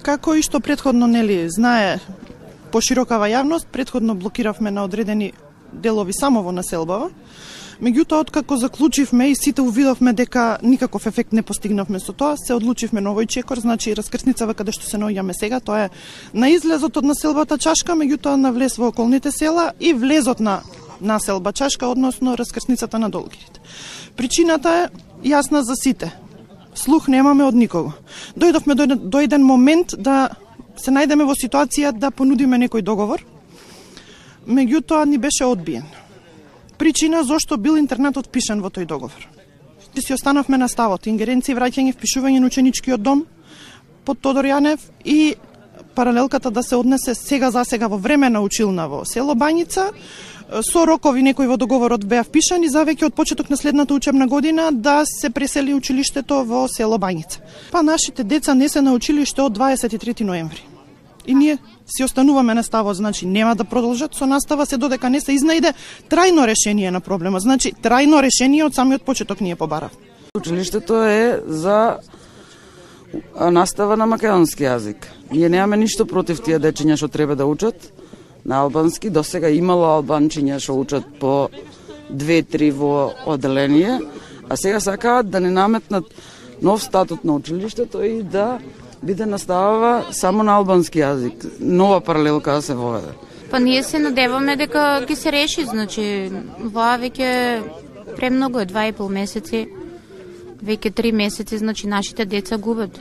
Како и што претходно знае поширокава јавност, претходно блокиравме на одредени делови само во населбава. Меѓутоа, откако заклучивме и сите увидовме дека никаков ефект не постигнавме со тоа, се одлучивме на овој чекор, значи раскрсницава каде што се наоѓаме сега, тоа е на излезот од населбата Чашка, меѓутоа на влез во околните села и влезот на населба Чашка, односно раскрсницата на Долгирите. Причината е јасна за сите. Слух немаме од никого. Дојдовме до еден момент да се најдеме во ситуација да понудиме некој договор, меѓутоа ни беше одбиен. Причина зошто бил интернетот впишан во тој договор. Си останавме на ставот, ингеренција, враќање, впишување на ученичкиот дом под Тодор Јанев и паралелката да се однесе сега за сега во време на училна во село Бањица, со рокови некои во договорот беа впишани за веќе од почеток на следната учебна година да се пресели училиштето во село Бањица. Па нашите деца не се на училиште од 23 ноември. И ние си остануваме на ставот, значи нема да продолжат со настава се додека не се изнајде трајно решение на проблемот. Значи трајно решение од самиот почеток ние побарав. Училиштето е за настава на македонски јазик. Ние немаме ништо против тие дечиња што треба да учат на албански. Досега имало албанчиња што учат по 2-3 во оделение, а сега сакаат да не наметнат нов статут на училиштето и да биде наставава само на албански јазик. Нова паралелка да се воведе. Па ние се надеваме дека ќе се реши, значи ваа веќе премногу е 2,5 месеци, веќе 3 месеци, значи нашите деца губат.